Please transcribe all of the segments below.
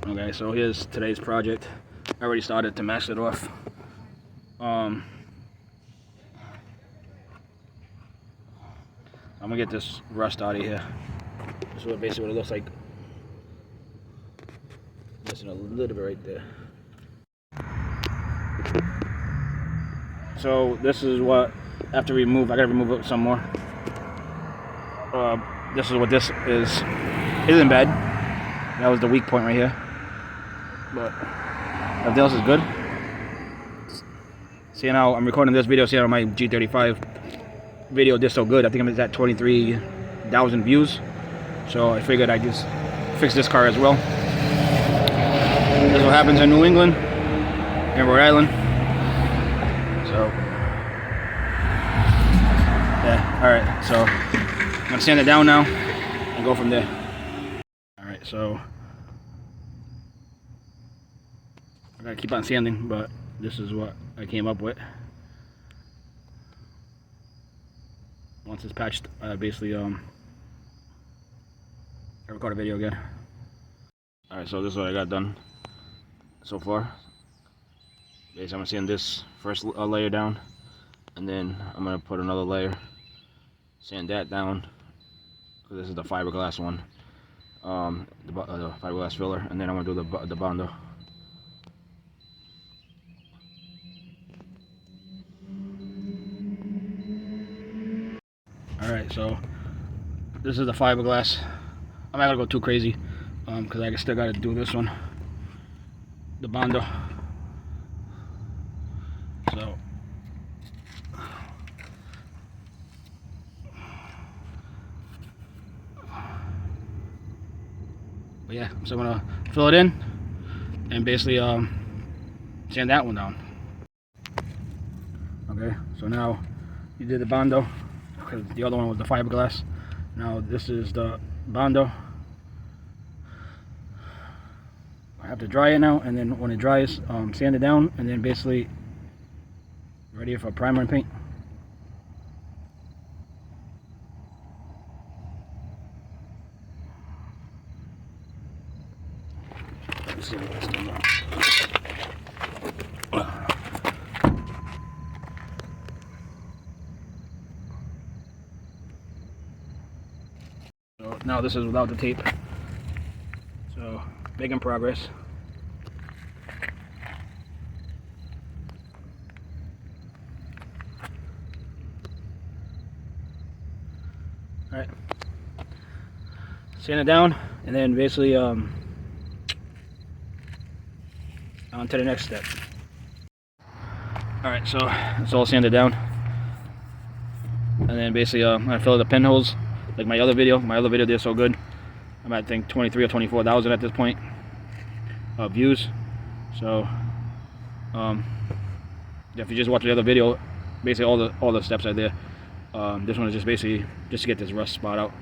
Okay, so here's today's project. I already started to mask it off. I'm gonna get this rust out of here. This is basically what it looks like. Missing a little bit right there. So this is what, after remove, I gotta remove it some more. This is what this is. Isn't bad. That was the weak point right here. But everything else is good. See how I'm recording this video, see how my G35 video did so good. I think I'm at 23,000 views. So I figured I'd just fix this car as well. This is what happens in New England and Rhode Island. So yeah, alright, so I'm gonna sand it down now and go from there. Alright, so I gotta keep on sanding, but this is what I came up with. Once it's patched, basically I record a video again. Alright, so this is what I got done so far. Basically, I'm gonna sand this first layer down, and then I'm gonna put another layer, sand that down. This is the fiberglass one, the fiberglass filler, and then I'm gonna do the bondo. Alright, so this is the fiberglass. I'm not gonna go too crazy because I still gotta do this one, the bondo. So but yeah, so I'm gonna fill it in and basically sand that one down. Okay, so now you did the bondo because the other one was the fiberglass. Now this is the bondo. I have to dry it now, and then when it dries, sand it down, and then basically ready for primer and paint. Let's see what's going on. So now this is without the tape. So making progress. Alright, sand it down, and then basically on to the next step. Alright, so it's all sanded down, and then basically I'm gonna fill the pinholes like my other video. My other video did so good. I'm at, I think, 23 or 24,000 at this point views. So if you just watch the other video, basically all the steps are there. This one is just basically just to get this rust spot out.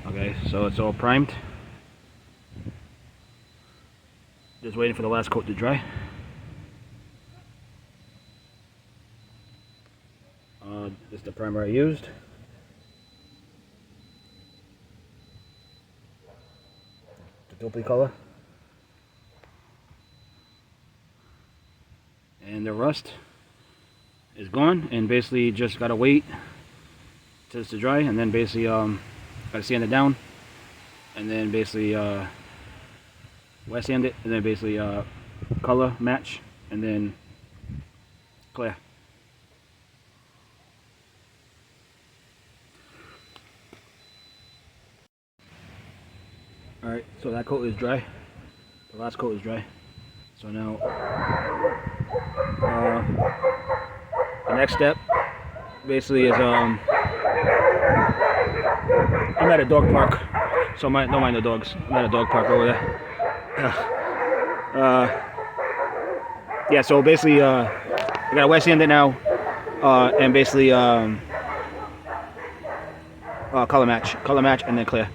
Okay, so it's all primed. Just waiting for the last coat to dry. This is the primer I used. Dopey color, and the rust is gone, and basically just gotta wait till it's to dry, and then basically gotta sand it down, and then basically wet sand it, and then basically color match, and then clear. Alright, so that coat is dry. The last coat is dry. So now the next step basically is I'm at a dog park, so don't mind the dogs. I'm at a dog park over there. Yeah, so basically I gotta wet sand it now, and basically color match, and then clear.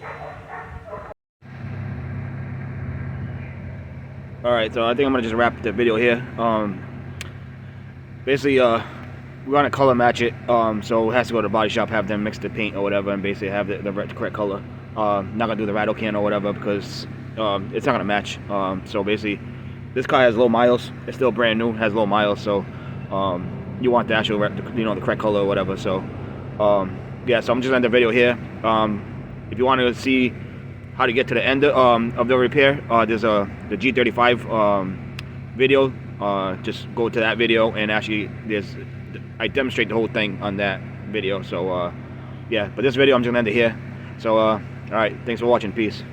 Alright, so I think I'm gonna just wrap the video here. Basically we're gonna color match it. So it has to go to the body shop, have them mix the paint or whatever, and basically have the correct color. Not gonna do the rattle can or whatever because it's not gonna match. So basically, this car has low miles. It's still brand new, has low miles. So you want the actual, the correct color or whatever. So yeah. So I'm just ending the video here. If you want to see how to get to the end of the repair, there's the G35 video. Just go to that video, and actually I demonstrate the whole thing on that video. So yeah, but this video I'm just gonna end it here. So all right, thanks for watching. Peace.